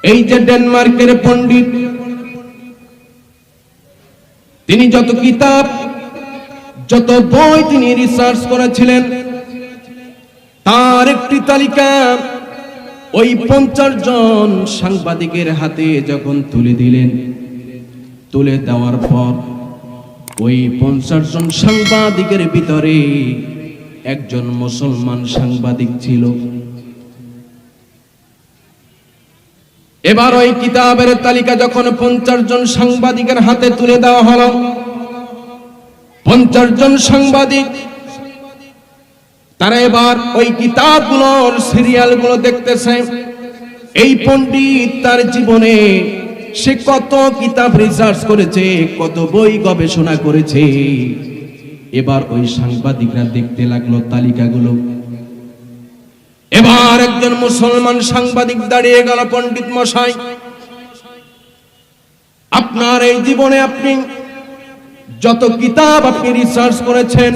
এই যে ডেনমার্কের পণ্ডিত, তিনি যত কিতাব যত বই তিনি রিসার্চ করেছিলেন, তার একটি তালিকা ওই 50 জন সাংবাদিকের হাতে যখন তুলে দিলেন, তুলে দেওয়ার পর ওই 50 জন সাংবাদিকের ভিতরে একজন মুসলমান সাংবাদিক ছিল। এবার ওই কিতাবের তালিকা যখন 50 জন সাংবাদিকের হাতে তুলে দেওয়া হলো, 50 জন সাংবাদিক তারা এবার ওই কিতাবগুলোর সিরিয়ালগুলো দেখতেছে। এই পণ্ডিত তার জীবনে সে কত কিতাব রিসার্চ করেছে, কত বই গবেষণা করেছে। এবার ওই সাংবাদিকরা দেখতে লাগলো তালিকাগুলো। এবার একজন মুসলমান সাংবাদিক দাঁড়িয়ে গেল, পণ্ডিত মশাই, আপনার এই জীবনে আপনি যত কিতাব আপনি রিসার্চ করেছেন,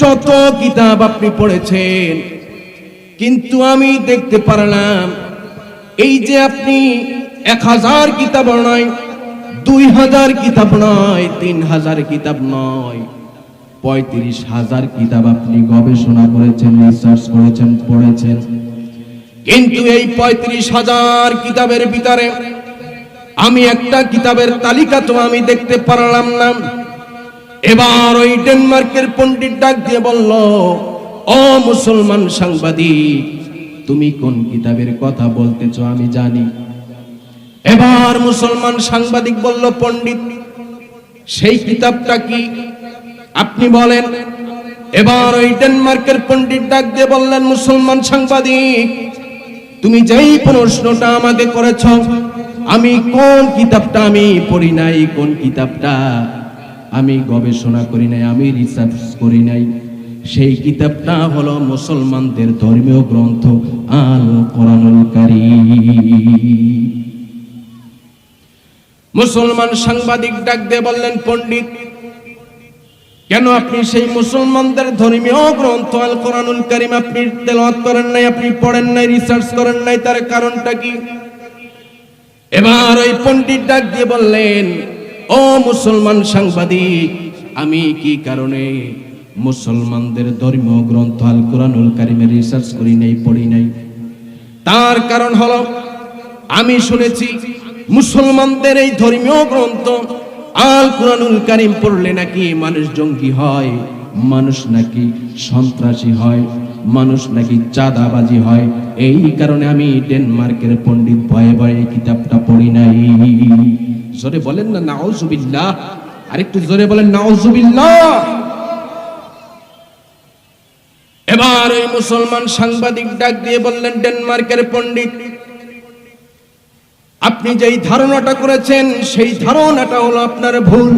যত কিতাব আপনি পড়েছেন, কিন্তু আমি দেখতে পারলাম এই যে আপনি 1000 কিতাব নয়, 2000 কিতাব নয়, 3000 কিতাব নয়, 35,000 কিতাব আপনি গবেষণা করেছেন, রিসার্চ করেছেন, পড়েছেন। কিন্তু এই 35,000 কিতাবের ভিতরে আমি একটা কিতাবের তালিকা তো আমি দেখতে পারলাম না। এবার ওই ডেনমার্কের পণ্ডিত ডাক দিয়ে বলল, ও মুসলমান সাংবাদিক, তুমি কোন কিতাবের কথা বলতেছো আমি জানি। এবার মুসলমান সাংবাদিক বলল, পণ্ডিত, সেই কিতাবটা কি আপনি বলেন। এবার ওই ডেনমার্কের পণ্ডিত ডাক দিয়ে বললেন, মুসলমান সাংবাদিক, তুমি যেই প্রশ্নটা আমাকে করেছ, আমি কোন কিতাবটা আমি পড়ি নাই, কোন কিতাবটা আমি গবেষণা করি নাই, আমি রিসার্চ করি নাই, সেই কিতাবটা হলো মুসলমানদের ধর্মীয় গ্রন্থ আল কোরআনুল কারীম। মুসলমান সাংবাদিক ডাক দিয়ে বললেন, পণ্ডিত, কেন আপনি সেই মুসলমানদের ধর্মীয় গ্রন্থ আল কোরআনুল কারীম আপনি তেলাওয়াত করেন নাই, আপনি পড়েন নাই, রিসার্চ করেন নাই, তার কারণটা কি? এবার ওই পণ্ডিত ডাক দিয়ে বললেন, ও মুসলমান সাংবাদিক, আমি কি কারণে মুসলমানদের ধর্মীয় গ্রন্থ আল কোরআনুল কারীমের রিসার্চ করি নাই, পড়ি নাই? তার কারণ হলো, আমি শুনেছি মুসলমানদের এই ধর্মীয় গ্রন্থ আল কোরআনুল কারীম পড়লে নাকি মানুষ জঙ্গি হয়, মানুষ নাকি সন্ত্রাসী হয়, মানুষ নাকি চাঁদাবাজি হয়। এই কারণে আমি ডেনমার্কের পণ্ডিত ভয়ে ভয়ে কিতাবটা পড়ি নাই। জোরে বলেন না নাউজুবিল্লাহ, আরেকটু জোরে বলেন নাউজুবিল্লাহ। এবার ওই মুসলমান সাংবাদিক ডাক দিয়ে বললেন, ডেনমার্কের পণ্ডিত, আপনি যেই ধারণাটা করেছেন সেই ধারণাটা হলো আপনার ভুল।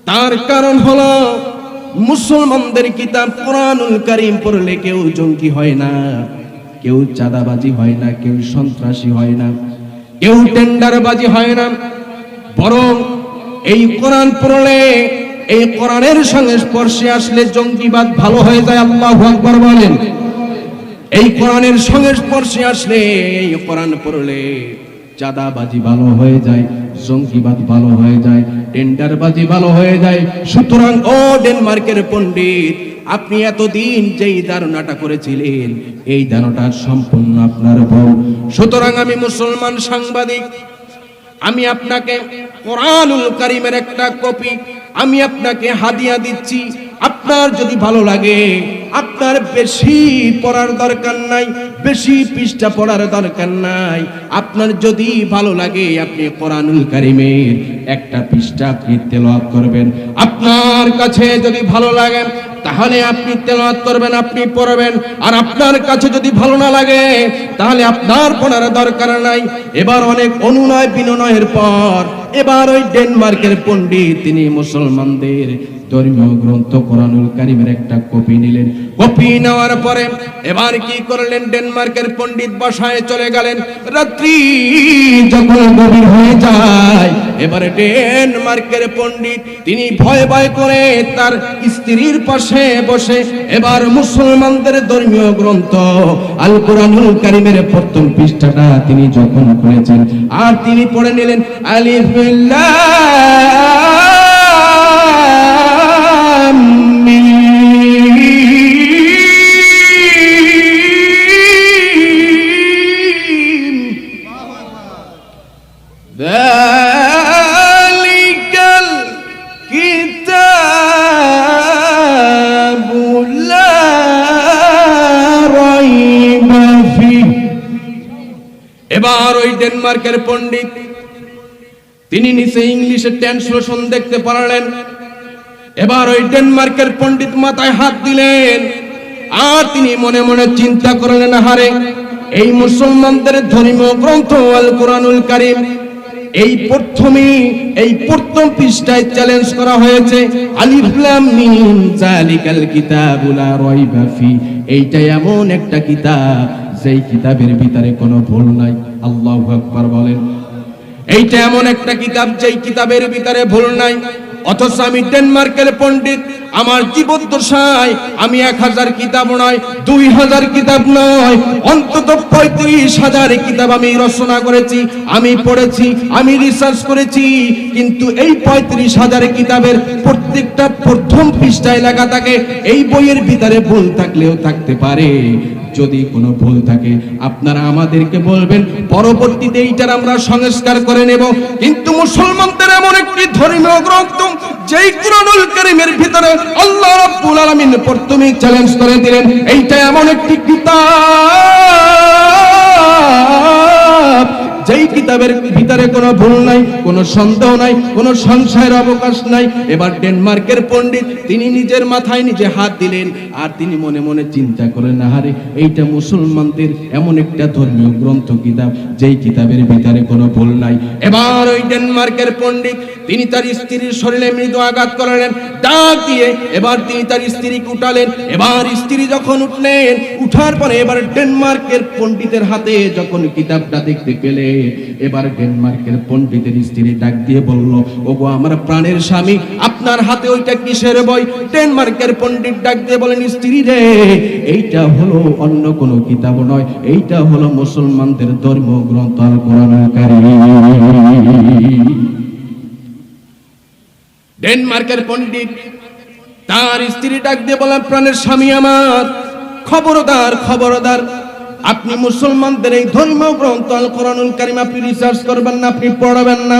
তার কারণ হলো, মুসলমানদের কিতাব কোরআনুল কারীম পড়লে কেউ জঙ্গি হয় না, কেউ চাঁদাবাজি হয় না, কেউ সন্ত্রাসী হয় না, কেউ টেন্ডারবাজি হয় না, বরং এই কোরআন পড়লে, এই কোরআনের সঙ্গে স্পর্শে আসলে জঙ্গিবাদ ভালো হয়ে যায়। আল্লাহু আকবার বলেন। এই কোরআনের সঙ্গে স্পর্শে আসলে, এই কোরআন পড়লে চাঁদাবাজি ভালো হয়ে যায়, জঙ্গিবাদ ভালো হয়ে যায়, টেন্ডারবাজি ভালো হয়ে যায়। সুতরাং ও ডেনমার্কের পণ্ডিত, আপনি এতদিন যেই ধারণাটা করেছিলেন, এই ধারণাটা সম্পূর্ণ আপনার ভুল। সুতরাং আমি মুসলমান সাংবাদিক, আমি আপনাকে কোরআনুল কারীমের একটা কপি আমি আপনাকে হাদিয়া দিচ্ছি। আপনার যদি ভালো লাগে, আপনার বেশি পড়ার দরকার নাই, বেশি পৃষ্ঠা পড়ার দরকার নাই। আপনার যদি ভালো লাগে, আপনি কোরআনুল কারীমের একটা পৃষ্ঠা আপনি তেলাওয়াত করবেন। আপনার কাছে যদি ভালো লাগে, তাহলে আপনি তেলাওয়াত করবেন, আপনি পড়বেন। আর আপনার কাছে যদি ভালো না লাগে, তাহলে আপনার পড়ার দরকার নাই। এবার অনেক অনুনয় বিনয়ের পর এবার ওই ডেনমার্কের পণ্ডিত তিনি মুসলমানদের ধর্মীয় গ্রন্থ কোরআনুল কারীমের একটা কপি নিলেন। কপি নেওয়ার পরে এবার কি করলেন, ডেনমার্কের পণ্ডিত বাসায় চলে গেলেন। রাত্রি যখন গভীর হয়ে যায়, এবারে ডেনমার্কের পণ্ডিত তিনি ভয় ভয় করে তার স্ত্রীর পাশে বসে এবার মুসলমানদের ধর্মীয় গ্রন্থ আল কোরআনুল কারীমের প্রথম পৃষ্ঠাটা তিনি যখন খুলেছেন আর তিনি পড়ে নিলেন আলিফ লাম মিম যালিকাল কিতাবু লা রাইবা ফিহি। এবার ওই ডেনমার্কের পণ্ডিত তিনি নিচে ইংলিশে ট্রান্সলেশন দেখতে পারলেন। এবার ওই ডেনমার্কের পণ্ডিত মাথায় হাত দিলেন আর তিনি মনে মনে চিন্তা করলেন, হারে এই মুসলমানদের ধর্মীয় গ্রন্থ আল কোরআনুল কারীম এই প্রথম পৃষ্ঠায় চ্যালেঞ্জ করা হয়েছে আলিফ লাম মিম যালিকাল কিতাবু লা রাইবা ফি। এইটা এমন একটা কিতাব যেই কিতাবের ভিতরে কোনো ভুল নাই। আল্লাহু আকবার বলেন। এইটা এমন একটা কিতাব যেই কিতাবের ভিতরে ভুল নাই। অথচ আমি ডেনমার্কের পণ্ডিত, আমার জীবদ্দশায় আমি 1000 কিতাব নয়, 2000 কিতাব নয়, অন্তত 35,000 কিতাব আমি রচনা করেছি, আমি পড়েছি, আমি রিসার্চ করেছি। কিন্তু এই 35,000 কিতাবের প্রত্যেকটা প্রথম পৃষ্ঠায় লেখা থাকে। এই বইয়ের ভিতরে ভুল থাকলেও থাকতে পারে। যদি কোনো ভুল থাকে আপনারা আমাদেরকে বলবেন, পরবর্তীতে এইটার আমরা সংস্কার করে নেব। কিন্তু মুসলমানদের এমন একটি ধর্মীয় গ্রন্থ যেই কোরআনুল কারীমের ভিতরে আল্লাহ রাব্বুল আলামিন প্রথমেই চ্যালেঞ্জ করে দিলেন, এইটা এমন একটি কিতাব যেই কিতাবের ভিতরে কোনো ভুল নাই, কোনো সন্দেহ নাই, কোনো সংশয়ের অবকাশ নাই। এবার ডেনমার্কের পণ্ডিত তিনি নিজের মাথায় নিজে হাত দিলেন আর তিনি মনে মনে চিন্তা করেন, আহারে এইটা মুসলমানদের এমন একটা ধর্মীয় গ্রন্থ কিতাব যেই কিতাবের ভিতরে কোনো ভুল নাই। এবার ওই ডেনমার্কের পণ্ডিত তিনি তার স্ত্রীর শরীরে মৃদু আঘাত করলেন, ডাক দিয়ে এবার তিনি তার স্ত্রীকে উঠালেন। এবার স্ত্রী যখন উঠলেন, উঠার পরে এবার ডেনমার্কের পণ্ডিতের হাতে যখন কিতাবটা দেখতে পেলেন, এবার ডেনমার্কের পণ্ডিতের স্ত্রী ডাক দিয়ে বলল, ওগো আমার প্রাণের স্বামী, আপনার হাতে ওইটা কিসের বই? ডেনমার্কের পণ্ডিত ডাক দিয়ে বলেন, স্ত্রী রে, এইটা হলো অন্য কোনো কিতাব নয়, এইটা হলো মুসলমানদের ধর্মীয় গ্রন্থ আল কোরআনুল কারীম। ডেনমার্কের পণ্ডিত তার স্ত্রী ডাক দিয়ে বলেন, প্রাণের স্বামী আমার, খবরদার খবরদার, আপনি মুসলমানদের এই ধর্মীয় গ্রন্থ আল কোরআনুল কারীম আপনি রিসার্চ করবেন না, আপনি পড়বেন না।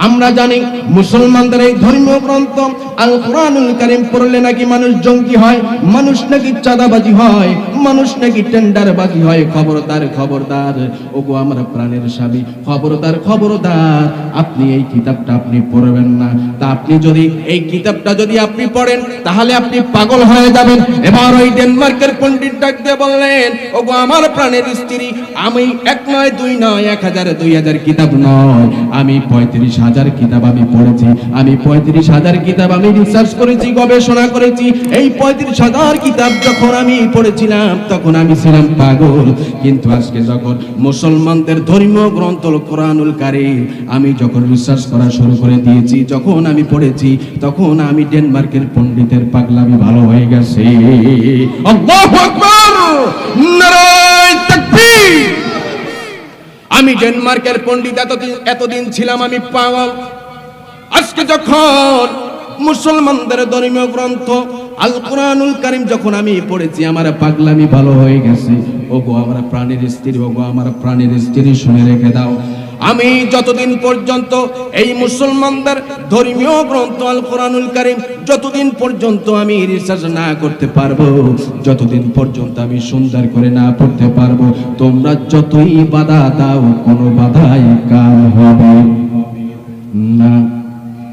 আমরা জানি মুসলমানদের এই ধর্মীয় গ্রন্থ আল কোরআনুল কারীম পড়লে নাকি মানুষ জঙ্গি হয়, মানুষ নাকি চাঁদাবাজি হয়, মানুষ নাকি টেন্ডারবাজি হয়। খবরদার খবরদার, ওগো আমার প্রাণের স্বামী, খবরদার খবরদার, আপনি এই কিতাবটা আপনি পড়বেন না। তা আপনি যদি এই কিতাবটা যদি আপনি পড়েন তাহলে আপনি পাগল হয়ে যাবেন। এবার ওই ডেনমার্কের পণ্ডিত ডাক দিয়ে বললেন, ওগো আমার প্রাণের স্ত্রী, আমি 1 নয় 2 নয় 1000 2000 কিতাব নয়, আমি 35,000 কিতাব আমি পড়েছি, আমি 35,000 কিতাব আমি রিসার্চ করেছি, গবেষণা করেছি। এই 35,000 কিতাব যখন আমি পড়েছিলাম তখন আমি ছিলাম পাগল। কিন্তু আজকে যখন মুসলমানদের ধর্মীয় গ্রন্থ কোরআনুল কারীম আমি যখন রিসার্চ করা শুরু করে দিয়েছি, যখন আমি পড়েছি, তখন আমি ডেনমার্কের পণ্ডিতের পাগলামি ভালো হয়ে গেছে। আল্লাহু আকবার, নারায়ে তাকবীর। আমি ডেনমার্কের পণ্ডিত এতদিন ছিলাম আমি পাগল। আজকে যখন মুসলমানদের ধর্মীয় গ্রন্থ আল কোরআনুল কারীম যখন আমি পড়েছি, আমার পাগলামি ভালো হয়ে গেছে। ওগো আমার প্রাণের স্ত্রী, ওগো আমার প্রাণের স্ত্রী, শুনে রেখে দাও, আমি যতদিন পর্যন্ত এই মুসলমানদের ধর্মীয় গ্রন্থ আল কোরআনুল কারীম যতদিন পর্যন্ত আমি রিসার্চ না করতে পারবো, যতদিন পর্যন্ত আমি সুন্দর করে না পড়তে পারবো, তোমরা যতই বাধা দাও কোনো বাধাই কাম হবে না।